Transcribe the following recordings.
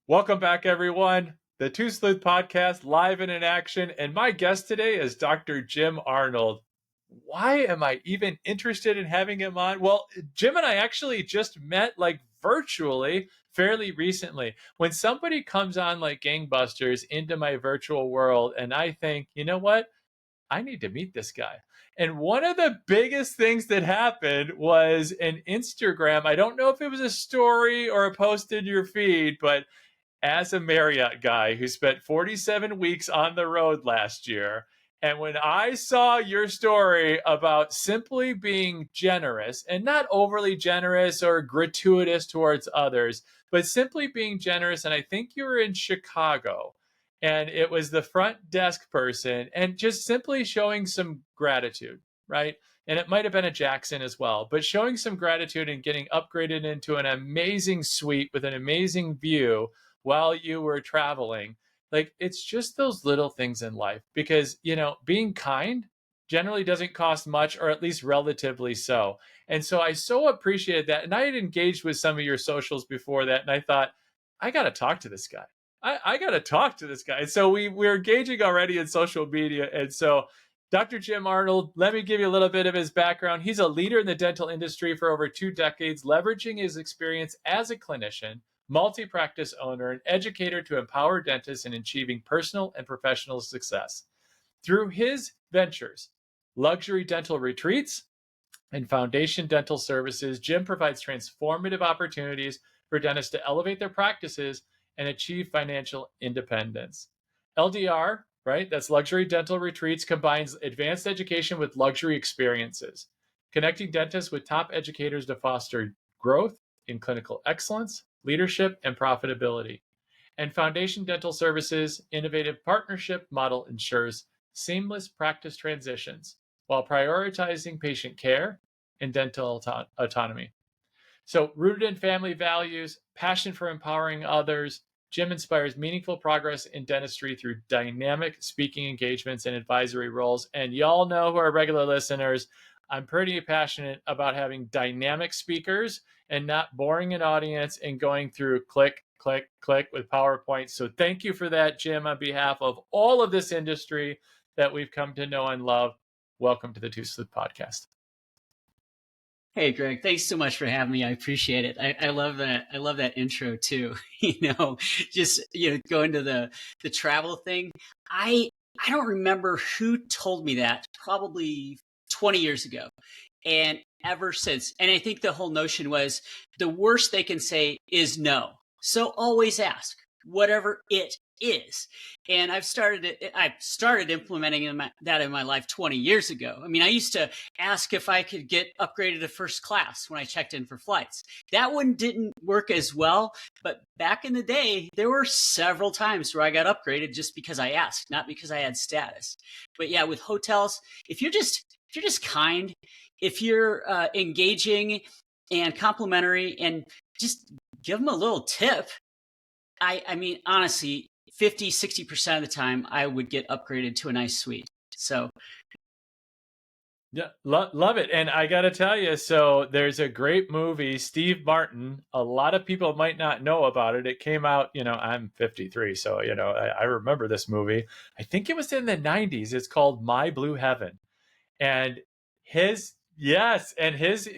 Welcome back, everyone. The Tooth Sleuth Podcast, live and in action. And my guest today is Dr. Jim Arnold. Why am I even interested in having him on? Well, Jim and I actually just met virtually fairly recently. When somebody comes on like gangbusters into my virtual world, and I think, you know what? I need to meet this guy. And one of the biggest things that happened was an Instagram. I don't know if it was a story or a post in your feed, but as a Marriott guy who spent 47 weeks on the road last year, and when I saw your story about simply being generous and not overly generous or gratuitous towards others, but simply being generous, and I think you were in Chicago, and it was the front desk person, and just simply showing some gratitude, right? And it might have been a Jackson as well, but showing some gratitude and getting upgraded into an amazing suite with an amazing view while you were traveling. Like, it's just those little things in life because, being kind generally doesn't cost much, or at least relatively so. And so I so appreciated that. And I had engaged with some of your socials before that. And I thought, I got to talk to this guy. I got to talk to this guy. And so we're engaging already in social media. And so Dr. Jim Arnold, let me give you a little bit of his background. He's a leader in the dental industry for over 2 decades, leveraging his experience as a clinician, multi-practice owner, and educator to empower dentists in achieving personal and professional success. Through his ventures, luxury dental retreats, and foundation dental services, Jim provides transformative opportunities for dentists to elevate their practices and achieve financial independence. LDR, right? That's luxury dental retreats, combines advanced education with luxury experiences, connecting dentists with top educators to foster growth in clinical excellence, leadership, and profitability. And Foundation Dental Services' innovative partnership model ensures seamless practice transitions while prioritizing patient care and dental autonomy. So, rooted in family values, passion for empowering others, Jim inspires meaningful progress in dentistry through dynamic speaking engagements and advisory roles. And y'all know, who are regular listeners, I'm pretty passionate about having dynamic speakers and not boring an audience and going through click, click, click with PowerPoint. So thank you for that, Jim, on behalf of all of this industry that we've come to know and love. Welcome to the Tooth Sleuth Podcast. Hey, Greg, thanks so much for having me. I appreciate it. I love that. I love that intro too. Just, going to the travel thing. I don't remember who told me that, probably 20 years ago. And ever since, and I think the whole notion was the worst they can say is no. So always ask, whatever it is. And I've started implementing that in my life 20 years ago. I mean, I used to ask if I could get upgraded to first class when I checked in for flights. That one didn't work as well, but back in the day, there were several times where I got upgraded just because I asked, not because I had status. But yeah, with hotels, if you're just kind, if you're engaging and complimentary, and just give them a little tip, I mean, honestly, 50, 60% of the time, I would get upgraded to a nice suite. So, yeah, love it. And I got to tell you, so there's a great movie, Steve Martin. A lot of people might not know about it. It came out, I'm 53, so, I remember this movie. I think it was in the 90s. It's called My Blue Heaven. And his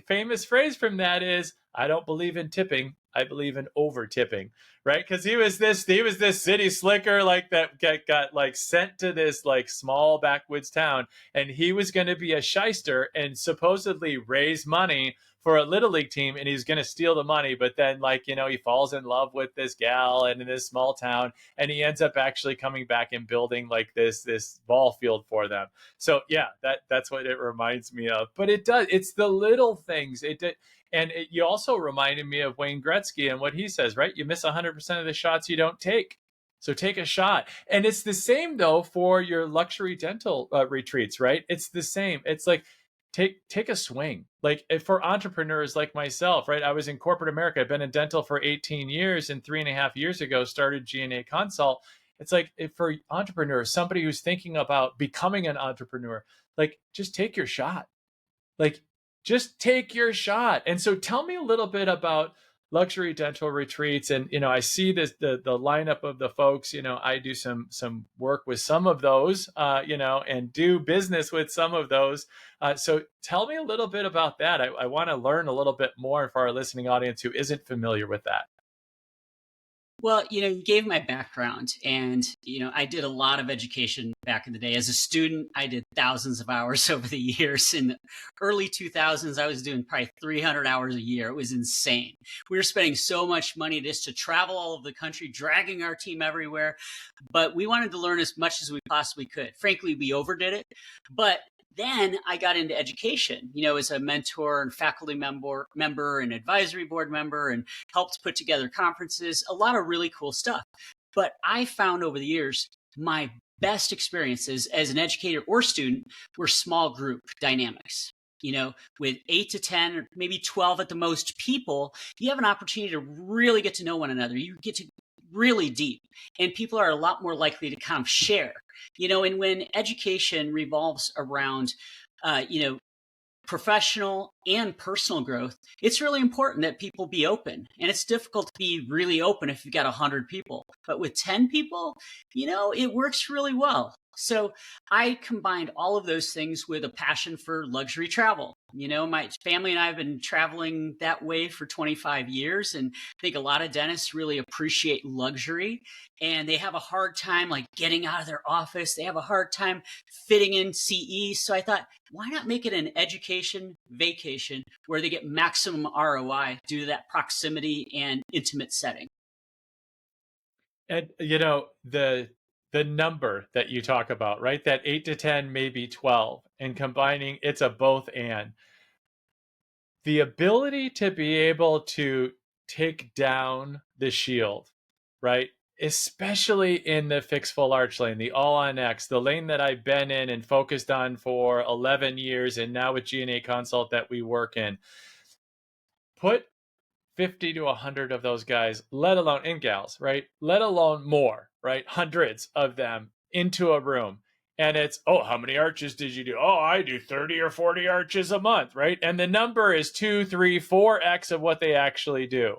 famous phrase from that is, I don't believe in tipping, I believe in over tipping, right? Because he was this city slicker that got sent to this small backwoods town, and he was going to be a shyster and supposedly raise money for a little league team, and he's going to steal the money. But then he falls in love with this gal and in this small town, and he ends up actually coming back and building this ball field for them. So yeah, that's what it reminds me of. But it's the little things. You also reminded me of Wayne Gretzky and what he says, right? You miss 100% of the shots you don't take. So take a shot. And it's the same, though, for your luxury dental retreats, right? It's the same. It's like, take a swing. Like, for entrepreneurs like myself, right? I was in corporate America. I've been in dental for 18 years, and 3.5 years ago started G&A Consult. It's like, for entrepreneurs, somebody who's thinking about becoming an entrepreneur, just take your shot. Just take your shot. And so tell me a little bit about luxury dental retreats, and I see the lineup of the folks. I do some work with some of those, and do business with some of those. So tell me a little bit about that. I want to learn a little bit more for our listening audience who isn't familiar with that. Well, you gave my background, and, I did a lot of education back in the day. As a student, I did thousands of hours over the years. In the early 2000s, I was doing probably 300 hours a year. It was insane. We were spending so much money just to travel all over the country, dragging our team everywhere. But we wanted to learn as much as we possibly could. Frankly, we overdid it. But then I got into education, as a mentor and faculty member and advisory board member, and helped put together conferences, a lot of really cool stuff. But I found over the years, my best experiences as an educator or student were small group dynamics. With 8 to 10 or maybe 12 at the most people, you have an opportunity to really get to know one another. You get to really deep, and people are a lot more likely to kind of share, and when education revolves around, professional and personal growth, it's really important that people be open. And it's difficult to be really open if you've got 100 people. But with 10 people, it works really well. So I combined all of those things with a passion for luxury travel. My family and I have been traveling that way for 25 years. And I think a lot of dentists really appreciate luxury, and they have a hard time like getting out of their office. They have a hard time fitting in CE. So I thought, why not make it an education vacation where they get maximum ROI due to that proximity and intimate setting? And the number that you talk about, right? That 8 to 10, maybe 12, and combining, it's a both and. The ability to be able to take down the shield, right? Especially in the fixed full arch lane, the all on X, the lane that I've been in and focused on for 11 years, and now with G&A Consult that we work in. Put 50 to 100 of those guys, let alone, in gals, right? Let alone more, right? Hundreds of them into a room. And it's, oh, how many arches did you do? Oh, I do 30 or 40 arches a month, right? And the number is 2, 3, 4x of what they actually do.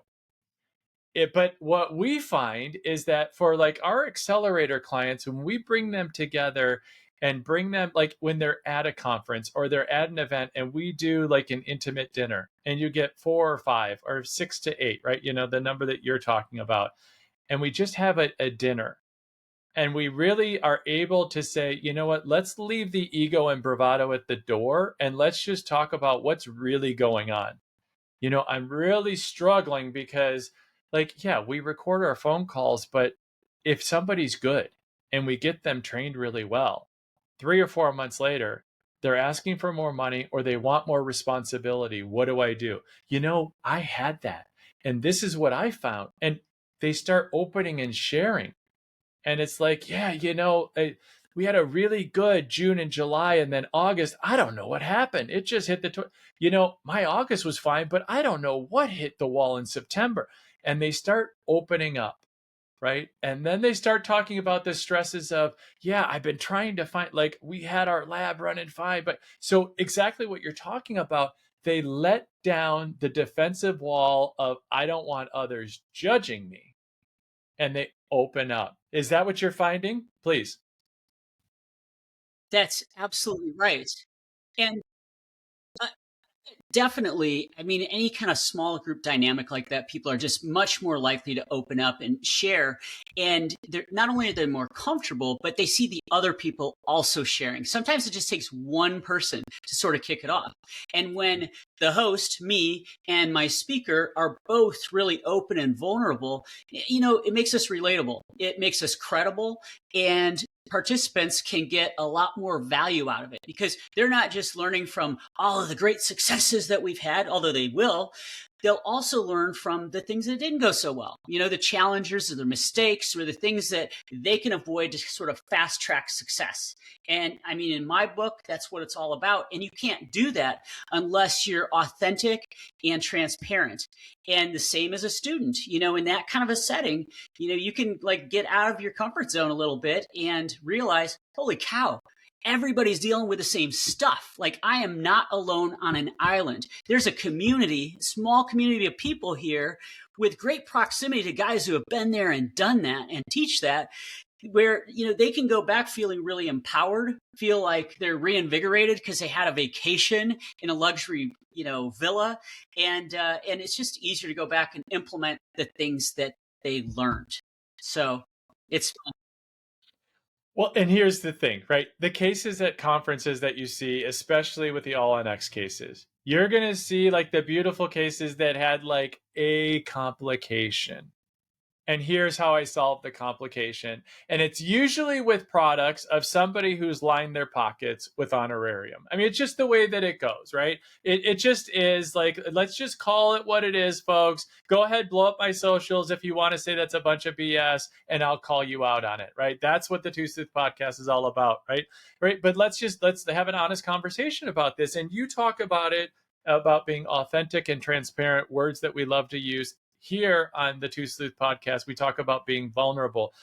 But what we find is that for like our accelerator clients, when we bring them together and bring them, like when they're at a conference or they're at an event, and we do like an intimate dinner, and you get 4 or 5 or 6 to 8, right? The number that you're talking about. And we just have a dinner. And we really are able to say, you know what, let's leave the ego and bravado at the door, and let's just talk about what's really going on. I'm really struggling because, like, yeah, we record our phone calls, but if somebody's good and we get them trained really well, 3 or 4 months later, they're asking for more money or they want more responsibility. What do I do? I had that. And this is what I found. And they start opening and sharing. And it's like, yeah, we had a really good June and July, and then August, I don't know what happened. It just hit my August was fine, but I don't know what hit the wall in September. And they start opening up, right? And then they start talking about the stresses of, yeah, I've been trying to find, like, we had our lab running fine. But so exactly what you're talking about, they let down the defensive wall of, I don't want others judging me. And they open up. Is that what you're finding? Please. That's absolutely right. And definitely, I mean, any kind of small group dynamic like that, people are just much more likely to open up and share. And they're not only are they more comfortable, but they see the other people also sharing. Sometimes it just takes one person to sort of kick it off. And when the host, me, and my speaker are both really open and vulnerable, it makes us relatable. It makes us credible, and participants can get a lot more value out of it because they're not just learning from all of the great successes that we've had, although they will. They'll also learn from the things that didn't go so well, the challenges or the mistakes or the things that they can avoid to sort of fast track success. And I mean, in my book, that's what it's all about. And you can't do that unless you're authentic and transparent. And the same as a student, in that kind of a setting, you can like get out of your comfort zone a little bit and realize, holy cow, everybody's dealing with the same stuff. Like, I am not alone on an island. There's a community, small community of people here with great proximity to guys who have been there and done that and teach that, where, they can go back feeling really empowered, feel like they're reinvigorated because they had a vacation in a luxury, villa. And it's just easier to go back and implement the things that they learned. So it's fun. Well, and here's the thing, right? The cases at conferences that you see, especially with the All on X cases, you're going to see like the beautiful cases that had like a complication. And here's how I solved the complication. And it's usually with products of somebody who's lined their pockets with honorarium. I mean, it's just the way that it goes, right? It just is like, let's just call it what it is, folks. Go ahead, blow up my socials if you want to say that's a bunch of BS, and I'll call you out on it, right? That's what the Tooth Sleuth podcast is all about, right? Right. But let's have an honest conversation about this. And you talk about it, about being authentic and transparent, words that we love to use. Here on the Tooth Sleuth podcast, we talk about being vulnerable.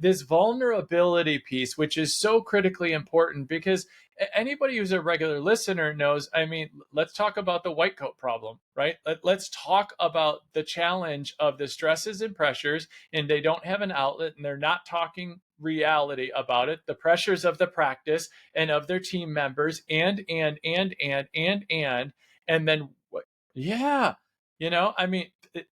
This vulnerability piece, which is so critically important, because anybody who's a regular listener knows, I mean, let's talk about the white coat problem, right? Let's talk about the challenge of the stresses and pressures, and they don't have an outlet and they're not talking reality about it, the pressures of the practice and of their team members, and then what? Yeah. I mean,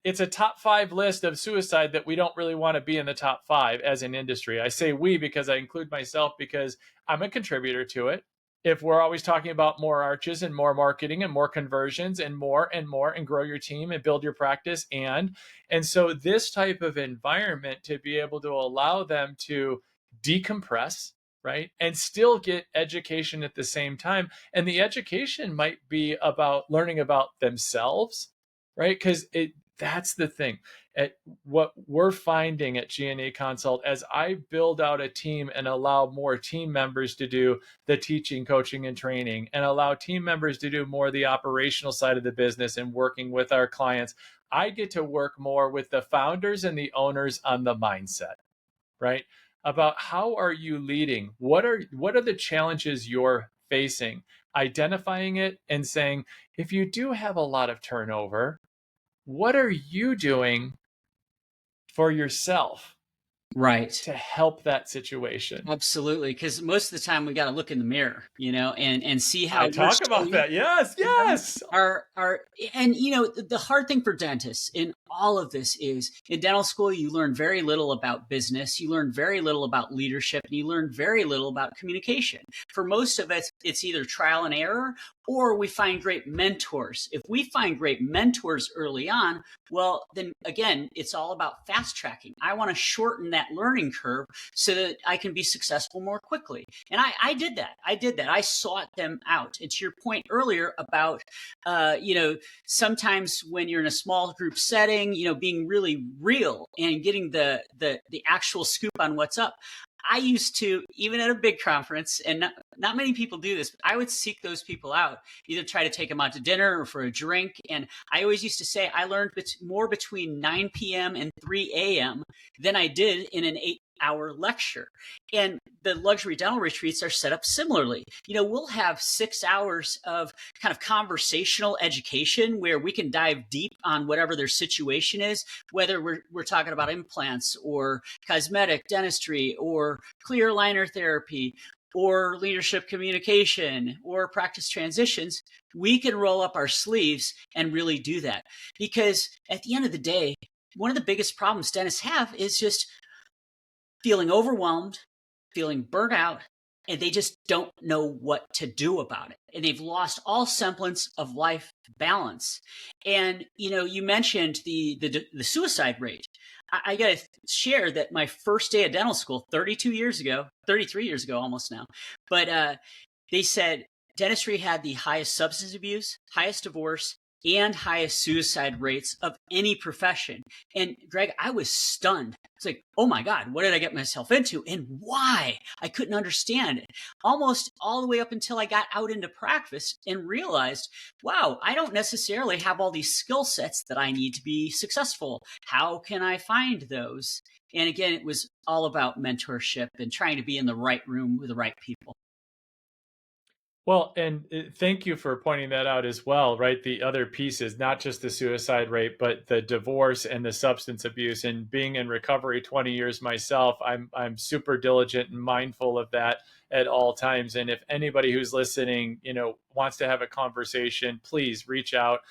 it's a top 5 list of suicide that we don't really want to be in the top 5 as an industry. I say we because I include myself, because I'm a contributor to it. If we're always talking about more arches and more marketing and more conversions and more and grow your team and build your practice, and so this type of environment, to be able to allow them to decompress, right, and still get education at the same time. And the education might be about learning about themselves, right? Because that's the thing. What we're finding at G&A Consult, as I build out a team and allow more team members to do the teaching, coaching, and training, and allow team members to do more of the operational side of the business and working with our clients, I get to work more with the founders and the owners on the mindset, right? About how are you leading? What are the challenges you're facing? Identifying it and saying, if you do have a lot of turnover, what are you doing for yourself, Right. to help that situation? Absolutely. Because most of the time we got to look in the mirror, and see how I talk about that. Yes. And the hard thing for dentists in all of this is, in dental school, you learn very little about business, you learn very little about leadership, and you learn very little about communication. For most of it, it's either trial and error, or we find great mentors. If we find great mentors early on, well, then again, it's all about fast tracking. I want to shorten that learning curve so that I can be successful more quickly. And I did that. I sought them out. And to your point earlier about, sometimes when you're in a small group setting, being really real and getting the actual scoop on what's up. I used to, even at a big conference, and not many people do this, but I would seek those people out, either try to take them out to dinner or for a drink. And I always used to say I learned more between 9 p.m. and 3 a.m. than I did in an 8-hour lecture. And the luxury dental retreats are set up similarly. We'll have 6 hours of kind of conversational education where we can dive deep on whatever their situation is, whether we're talking about implants or cosmetic dentistry or clear aligner therapy or leadership communication or practice transitions. We can roll up our sleeves and really do that, because at the end of the day, one of the biggest problems dentists have is just feeling overwhelmed, feeling burnt out, and they just don't know what to do about it. And they've lost all semblance of life balance. And, you mentioned the suicide rate. I got to share that my first day of dental school, 33 years ago, almost now, but they said dentistry had the highest substance abuse, highest divorce, and highest suicide rates of any profession. And Greg, I was stunned. It's like, oh my God, what did I get myself into and why? I couldn't understand it. Almost all the way up until I got out into practice and realized, wow, I don't necessarily have all these skill sets that I need to be successful. How can I find those? And again, it was all about mentorship and trying to be in the right room with the right people. Well, and thank you for pointing that out as well, right? The other pieces, not just the suicide rate, but the divorce and the substance abuse. And being in recovery 20 years myself, I'm super diligent and mindful of that at all times. And if anybody who's listening, wants to have a conversation, please reach out.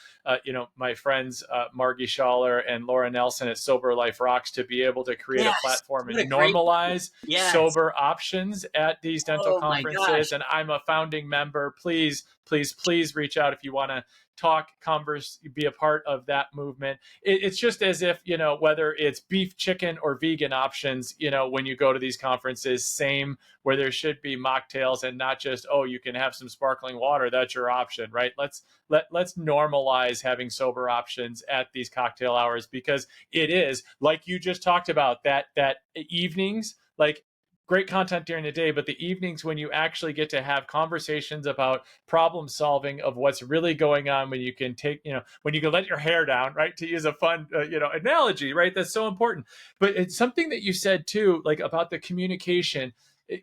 My friends Margie Schaller and Laura Nelson at Sober Life Rocks, to be able to create a Yes. platform What a and great, normalize yes. sober options at these dental Oh my conferences. gosh. And I'm a founding member. Please, please, please reach out if you want to talk, converse, be a part of that movement. It's just as if, whether it's beef, chicken, or vegan options, when you go to these conferences, same, where there should be mocktails and not just, oh, you can have some sparkling water, that's your option, right? Let's normalize having sober options at these cocktail hours, because it is, like you just talked about, that evenings, like, great content during the day, but the evenings when you actually get to have conversations about problem solving of what's really going on, when you can take, when you can let your hair down, right? To use a fun, analogy, right? That's so important. But it's something that you said too, like about the communication.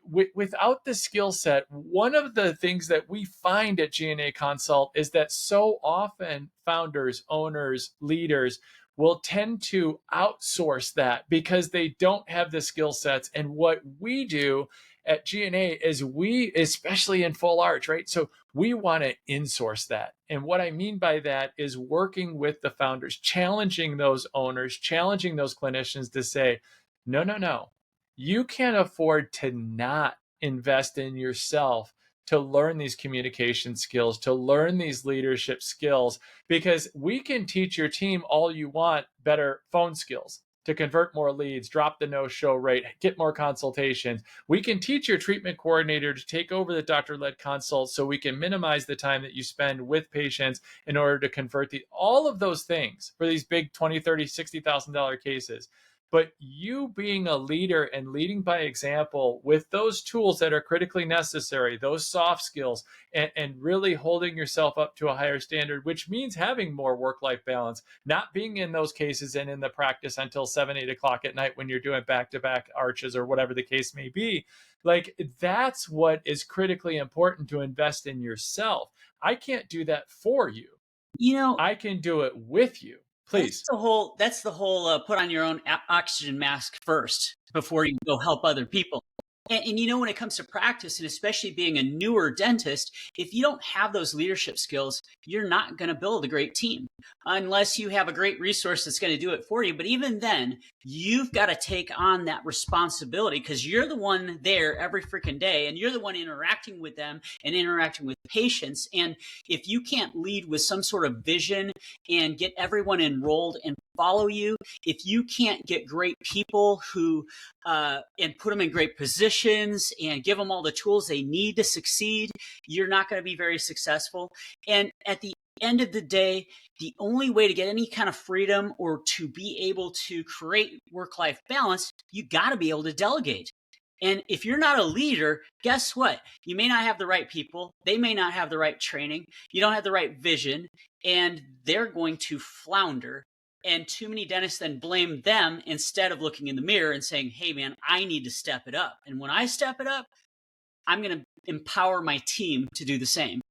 Without the skill set, one of the things that we find at GNA Consult is that so often founders, owners, leaders will tend to outsource that because they don't have the skill sets. And what we do at GNA is, we, especially in full arch, right? So we want to insource that. And what I mean by that is working with the founders, challenging those owners, challenging those clinicians to say, no, no, no, you can't afford to not invest in yourself, to learn these communication skills, to learn these leadership skills, because we can teach your team all you want better phone skills to convert more leads, drop the no-show rate, get more consultations. We can teach your treatment coordinator to take over the doctor-led consult, so we can minimize the time that you spend with patients in order to convert all of those things for these big $20, $30, $60,000 cases. But you being a leader and leading by example with those tools that are critically necessary, those soft skills, and really holding yourself up to a higher standard, which means having more work-life balance, not being in those cases and in the practice until 7, 8 o'clock at night when you're doing back-to-back arches or whatever the case may be. Like, that's what is critically important, to invest in yourself. I can't do that for you. You know, I can do it with you. Please. That's the whole put on your own oxygen mask first before you go help other people. And when it comes to practice, and especially being a newer dentist, if you don't have those leadership skills, you're not going to build a great team unless you have a great resource that's going to do it for you. But even then, you've got to take on that responsibility, because you're the one there every freaking day, and you're the one interacting with them and interacting with patients. And if you can't lead with some sort of vision and get everyone enrolled and follow you, if you can't get great people who and put them in great positions and give them all the tools they need to succeed, you're not going to be very successful. And at the end of the day, the only way to get any kind of freedom or to be able to create work-life balance, you got to be able to delegate. And if you're not a leader, guess what? You may not have the right people. They may not have the right training. You don't have the right vision, and they're going to flounder. And too many dentists then blame them instead of looking in the mirror and saying, hey, man, I need to step it up. And when I step it up, I'm going to empower my team to do the same.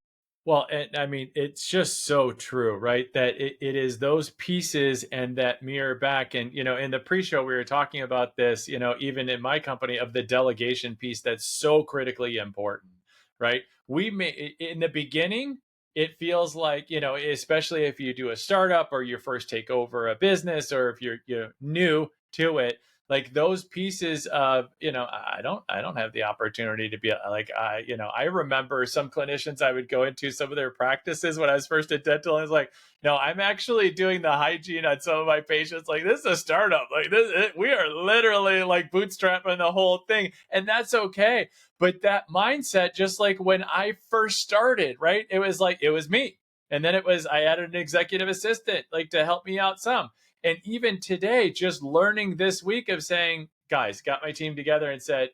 Well, I mean, it's just so true, right? That it is those pieces and that mirror back. And, in the pre-show, we were talking about this, even in my company, of the delegation piece that's so critically important, right? We may, in the beginning, it feels like, especially if you do a startup or you first take over a business, or if you're new to it, like those pieces of, I don't have the opportunity to be like, I remember some clinicians I would go into some of their practices when I was first at dental, and I was like, no, I'm actually doing the hygiene on some of my patients. Like, this is a startup. Like, we are literally like bootstrapping the whole thing, and that's okay. But that mindset, just like when I first started, right? It was like, it was me. And then I added an executive assistant, like, to help me out some. And even today, just learning this week of saying, guys, got my team together and said,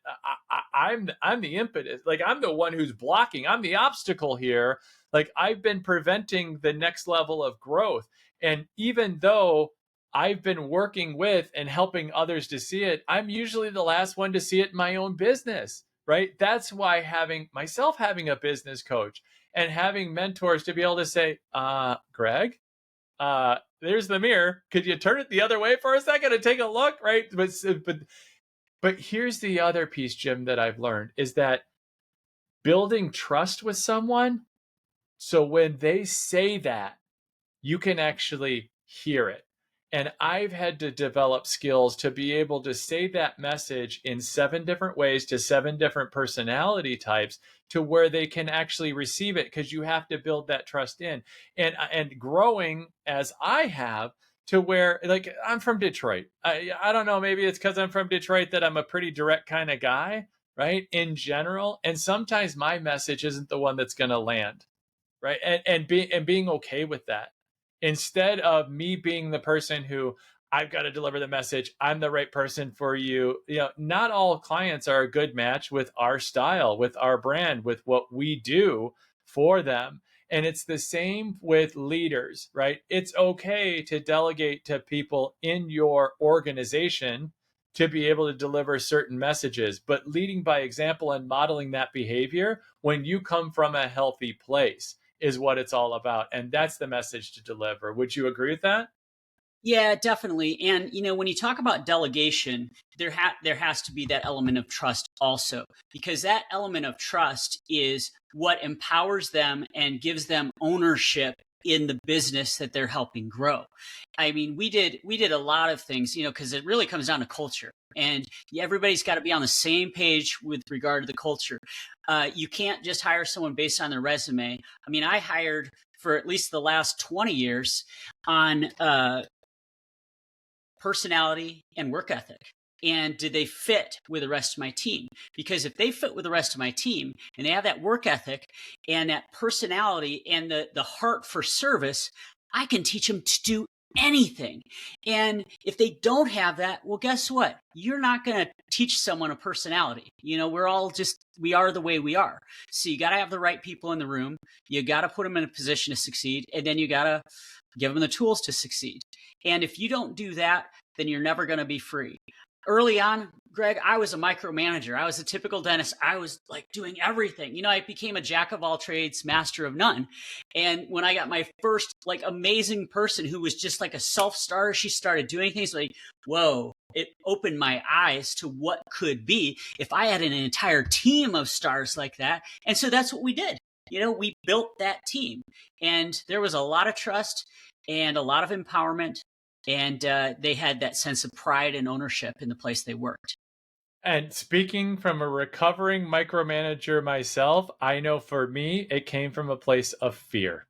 I'm the impetus. Like, I'm the one who's blocking. I'm the obstacle here. Like, I've been preventing the next level of growth. And even though I've been working with and helping others to see it, I'm usually the last one to see it in my own business. right? That's why having a business coach and having mentors to be able to say, Greg, there's the mirror. Could you turn it the other way for a second and take a look, right? But here's the other piece, Jim, that I've learned is that building trust with someone, so when they say that, you can actually hear it. And I've had to develop skills to be able to say that message in 7 different ways to 7 different personality types to where they can actually receive it, because you have to build that trust in. And growing as I have, to where, like, I'm from Detroit. I don't know, maybe it's because I'm from Detroit that I'm a pretty direct kind of guy, right? In general. And sometimes my message isn't the one that's going to land, right? And being okay with that, instead of me being the person who, I've got to deliver the message, I'm the right person for you. Not all clients are a good match with our style, with our brand, with what we do for them. And it's the same with leaders, right? It's okay to delegate to people in your organization to be able to deliver certain messages, but leading by example and modeling that behavior when you come from a healthy place is what it's all about. And that's the message to deliver. Would you agree with that? Yeah, definitely. And when you talk about delegation, there has to be that element of trust also, because that element of trust is what empowers them and gives them ownership in the business that they're helping grow. I mean, we did a lot of things, because it really comes down to culture. And everybody's got to be on the same page with regard to the culture. You can't just hire someone based on their resume. I mean, I hired for at least the last 20 years on personality and work ethic. And did they fit with the rest of my team? Because if they fit with the rest of my team and they have that work ethic and that personality and the heart for service, I can teach them to do anything. And if they don't have that, well, guess what? You're not going to teach someone a personality. We are the way we are. So you got to have the right people in the room. You got to put them in a position to succeed. And then you got to give them the tools to succeed. And if you don't do that, then you're never going to be free. Early on, Greg, I was a micromanager. I was a typical dentist. I was like doing everything. I became a jack of all trades, master of none. And when I got my first like amazing person who was just like a self-starter, she started doing things like, whoa, it opened my eyes to what could be if I had an entire team of stars like that. And so that's what we did. We built that team, and there was a lot of trust and a lot of empowerment. And they had that sense of pride and ownership in the place they worked. And speaking from a recovering micromanager myself, I know for me, it came from a place of fear.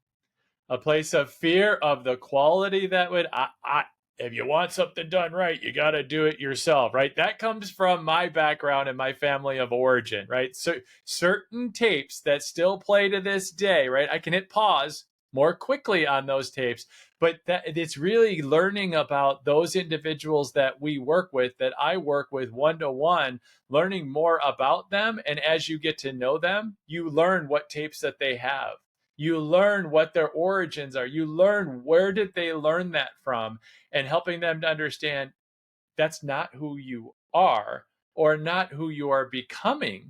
A place of fear of the quality that would, if you want something done right, you got to do it yourself, right? That comes from my background and my family of origin, right? So certain tapes that still play to this day, right? I can hit pause more quickly on those tapes, but that it's really learning about those individuals that we work with, that I work with one-to-one, learning more about them. And as you get to know them, you learn what tapes that they have. You learn what their origins are. You learn where did they learn that from, and helping them to understand that's not who you are or not who you are becoming.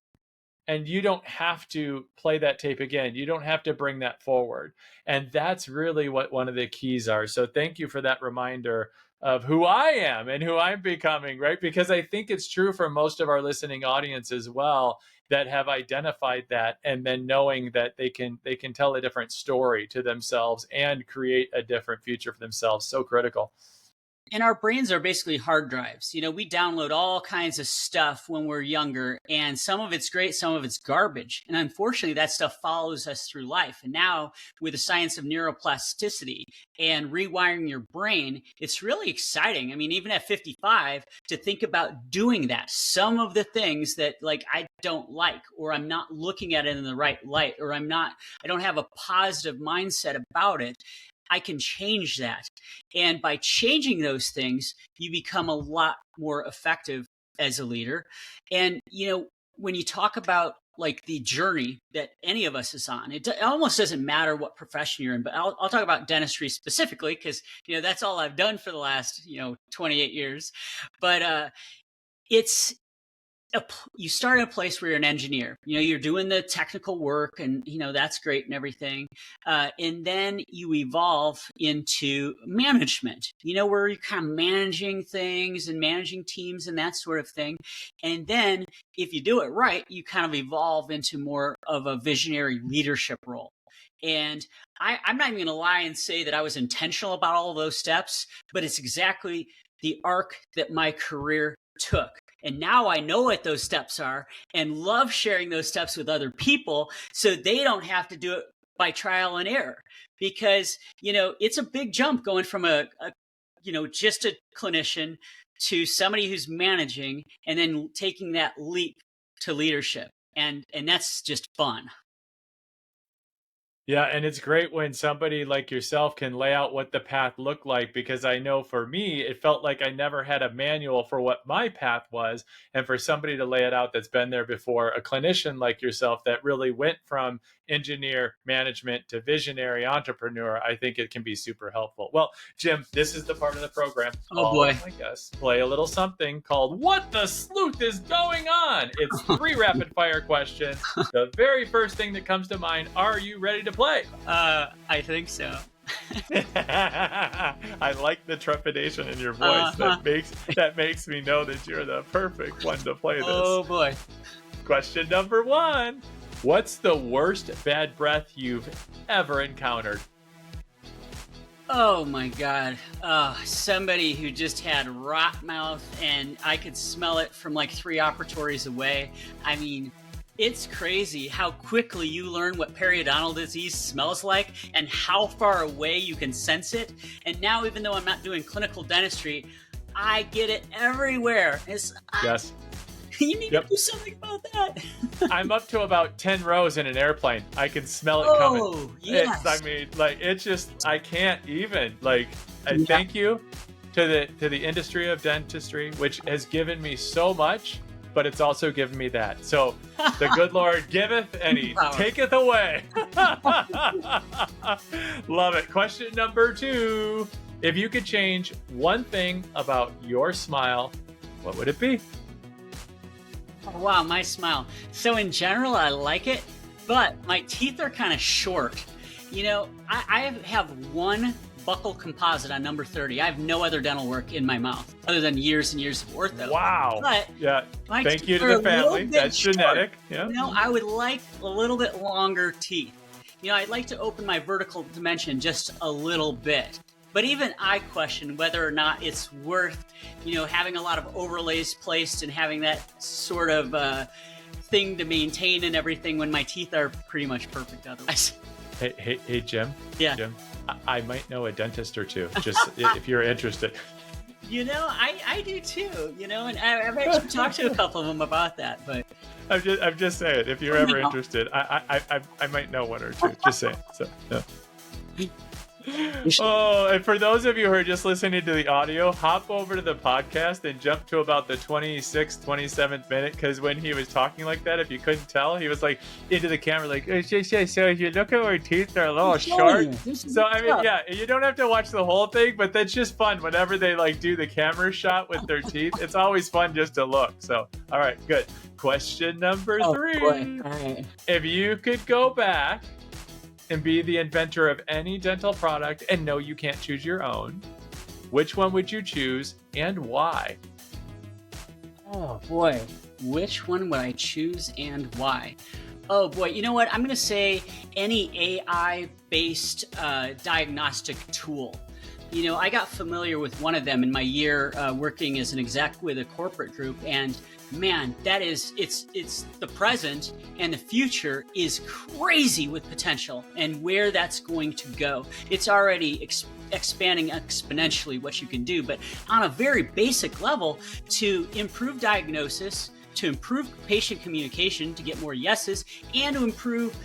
And you don't have to play that tape again. You don't have to bring that forward. And that's really what one of the keys are. So thank you for that reminder of who I am and who I'm becoming, right? Because I think it's true for most of our listening audience as well, that have identified that, and then knowing that they can tell a different story to themselves and create a different future for themselves. So critical. And our brains are basically hard drives. We download all kinds of stuff when we're younger, and some of it's great, some of it's garbage. And unfortunately, that stuff follows us through life. And now with the science of neuroplasticity and rewiring your brain, it's really exciting. I mean, even at 55, to think about doing that. Some of the things that like I don't like, or I'm not looking at it in the right light, or I don't have a positive mindset about it, I can change that. And by changing those things, you become a lot more effective as a leader. And, when you talk about like the journey that any of us is on, it almost doesn't matter what profession you're in, but I'll talk about dentistry specifically because, that's all I've done for the last, 28 years. But it's you start in a place where you're an engineer. You're doing the technical work, and that's great and everything. And then you evolve into management. Where you're kind of managing things and managing teams and that sort of thing. And then, if you do it right, you kind of evolve into more of a visionary leadership role. And I'm not even going to lie and say that I was intentional about all of those steps, but it's exactly the arc that my career took. And now I know what those steps are and love sharing those steps with other people so they don't have to do it by trial and error. Because, it's a big jump going from just a clinician to somebody who's managing and then taking that leap to leadership. And that's just fun. Yeah, and it's great when somebody like yourself can lay out what the path looked like, because I know for me, it felt like I never had a manual for what my path was. And for somebody to lay it out that's been there before, a clinician like yourself that really went from engineer management to visionary entrepreneur, I think it can be super helpful. Well, Jim, this is the part of the program. Oh boy. I guess play a little something called What the Sleuth is Going On? It's 3 rapid fire questions. The very first thing that comes to mind, are you ready to play? I think so. I like the trepidation in your voice. That makes me know that you're the perfect one to play this. Oh boy. Question number 1. What's the worst bad breath you've ever encountered? Oh my God. Somebody who just had rot mouth and I could smell it from like 3 operatories away. I mean, it's crazy how quickly you learn what periodontal disease smells like and how far away you can sense it. And now, even though I'm not doing clinical dentistry, I get it everywhere. Yes. You need to do something about that. I'm up to about 10 rows in an airplane. I can smell it coming. Oh, yes. It's just, I can't even. Thank you to the industry of dentistry, which has given me so much, but it's also given me that. So the good Lord giveth and he taketh away. Love it. Question number 2. If you could change one thing about your smile, what would it be? Oh, wow, my smile. So in general, I like it, but my teeth are kind of short. I have one buccal composite on number 30. I have no other dental work in my mouth other than years and years of ortho. Wow. But yeah. Thank you to the family. That's short. Genetic. Yeah. I would like a little bit longer teeth. I'd like to open my vertical dimension just a little bit. But even I question whether or not it's worth, having a lot of overlays placed and having that sort of thing to maintain and everything when my teeth are pretty much perfect otherwise. Hey, Jim. Yeah. Jim, I might know a dentist or two, just if you're interested. I do too. And I've actually talked to a couple of them about that. But I'm just saying, if you're ever interested, I might know one or two. Just saying. So. Yeah. Oh, and for those of you who are just listening to the audio, hop over to the podcast and jump to about the 26th, 27th minute, because when he was talking like that, if you couldn't tell, he was like into the camera like, so if you look at our teeth, they're a little short. So, yeah, you don't have to watch the whole thing, but that's just fun whenever they do the camera shot with their teeth. It's always fun just to look. So, all right, good. Question number 3. Boy. All right. If you could go back and be the inventor of any dental product, and no, you can't choose your own, which one would you choose and why? Oh boy, which one would I choose and why? Oh boy, you know what? I'm going to say any AI-based diagnostic tool. I got familiar with one of them in my year working as an exec with a corporate group, and man, it's the present, and the future is crazy with potential and where that's going to go. It's already expanding exponentially what you can do, but on a very basic level, to improve diagnosis, to improve patient communication, to get more yeses, and to improve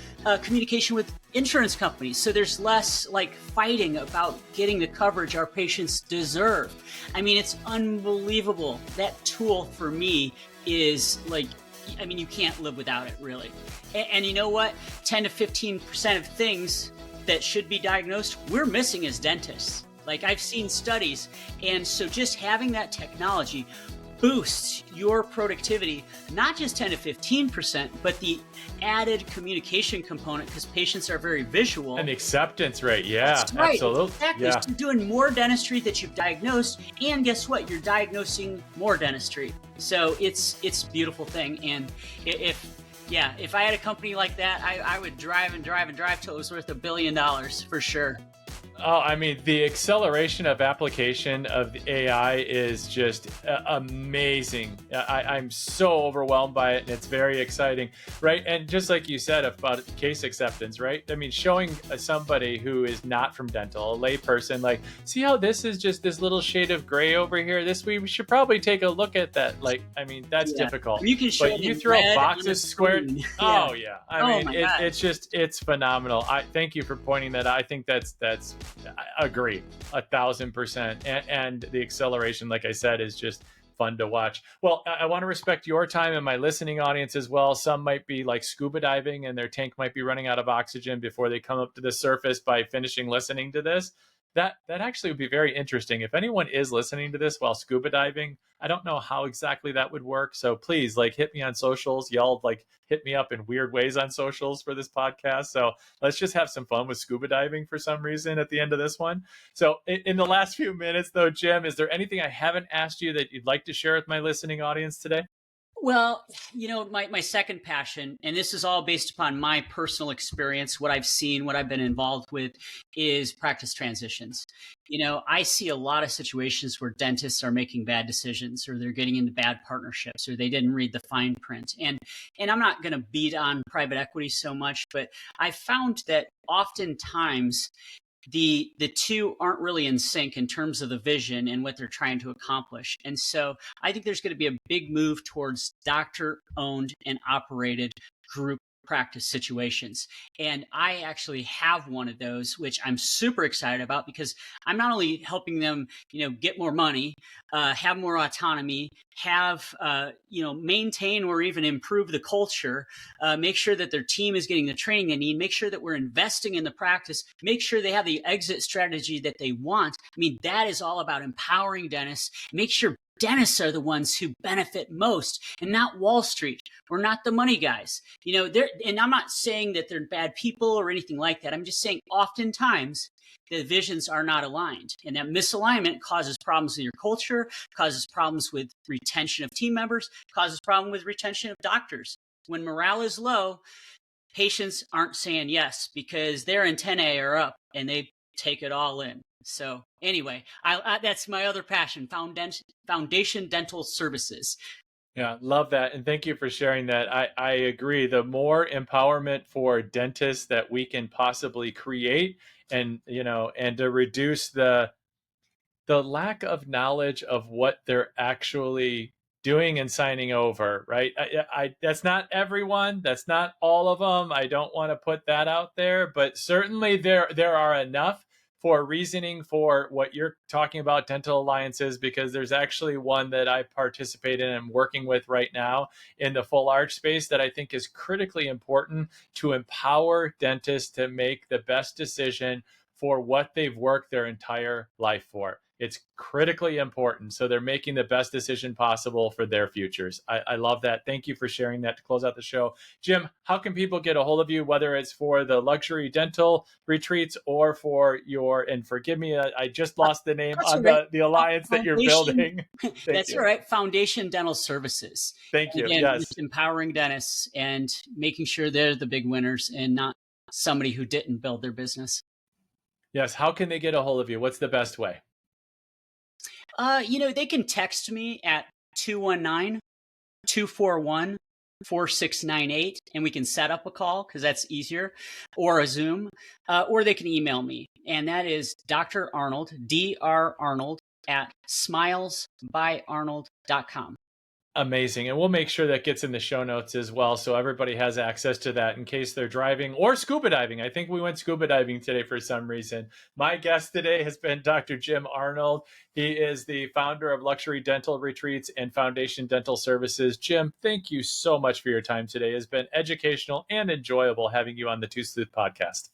communication with insurance companies. So there's less fighting about getting the coverage our patients deserve. It's unbelievable. That tool for me is you can't live without it, really. And you know what? 10 to 15% of things that should be diagnosed, we're missing as dentists. I've seen studies. And so just having that technology boosts your productivity, not just 10 to 15%, but the added communication component, because patients are very visual. And the acceptance rate. Yeah, That's right. absolutely. Exactly. Yeah. So you're doing more dentistry that you've diagnosed, and guess what? You're diagnosing more dentistry. So it's a beautiful thing. And if I had a company like that, I would drive and drive and drive till it was worth $1 billion for sure. Oh, I mean, the acceleration of application of AI is just amazing. I'm so overwhelmed by it, and it's very exciting, right? And just like you said about case acceptance, right? I mean, showing somebody who is not from dental, a layperson, like, see how this is just this little shade of gray over here? We should probably take a look at that. Like, I mean, that's difficult. You can show but you throw boxes squared. Oh yeah, I mean, it's phenomenal. I thank you for pointing that out. I think that's. I agree 1,000%. And the acceleration, like I said, is just fun to watch. Well, I want to respect your time and my listening audience as well. Some might be like scuba diving and their tank might be running out of oxygen before they come up to the surface by finishing listening to this. That actually would be very interesting. If anyone is listening to this while scuba diving, I don't know how exactly that would work. So please, like, hit me on socials. Y'all like hit me up in weird ways on socials for this podcast. So let's just have some fun with scuba diving for some reason at the end of this one. So in the last few minutes though, Jim, is there anything I haven't asked you that you'd like to share with my listening audience today? Well, my second passion, and this is all based upon my personal experience, what I've seen, what I've been involved with, is practice transitions. I see a lot of situations where dentists are making bad decisions, or they're getting into bad partnerships, or they didn't read the fine print. And I'm not going to beat on private equity so much, but I found that oftentimes the two aren't really in sync in terms of the vision and what they're trying to accomplish. And so I think there's going to be a big move towards doctor-owned and operated group practice situations. And I actually have one of those, which I'm super excited about, because I'm not only helping them, get more money, have more autonomy, have, maintain or even improve the culture, make sure that their team is getting the training they need, make sure that we're investing in the practice, make sure they have the exit strategy that they want. I mean, that is all about empowering dentists, make sure dentists are the ones who benefit most, and not Wall Street or not the money guys. And I'm not saying that they're bad people or anything like that. I'm just saying oftentimes the visions are not aligned, and that misalignment causes problems with your culture, causes problems with retention of team members, causes problem with retention of doctors. When morale is low, patients aren't saying yes because their antennae are up and they take it all in. So anyway, that's my other passion, foundation dental services. Yeah, love that. And thank you for sharing that. I agree. The more empowerment for dentists that we can possibly create, and to reduce the lack of knowledge of what they're actually doing and signing over, right? I that's not everyone, that's not all of them. I don't want to put that out there, but certainly there are enough for reasoning for what you're talking about, dental alliances, because there's actually one that I participate in and working with right now in the full arch space that I think is critically important to empower dentists to make the best decision for what they've worked their entire life for. It's critically important. So they're making the best decision possible for their futures. I love that. Thank you for sharing that to close out the show. Jim, how can people get a hold of you, whether it's for the luxury dental retreats or for and forgive me, I just lost the name on the alliance that you're building. That's all right. Foundation Dental Services. Thank you. Again, yes. Just empowering dentists and making sure they're the big winners and not somebody who didn't build their business. Yes. How can they get a hold of you? What's the best way? They can text me at 219-241-4698, and we can set up a call because that's easier, or a Zoom, or they can email me. And that is Dr. Arnold, Dr. Arnold at smilesbyarnold.com. Amazing. And we'll make sure that gets in the show notes as well, so everybody has access to that in case they're driving or scuba diving. I think we went scuba diving today for some reason. My guest today has been Dr. Jim Arnold. He is the founder of Luxury Dental Retreats and Foundation Dental Services. Jim, thank you so much for your time today. It's been educational and enjoyable having you on the Tooth Sleuth Podcast.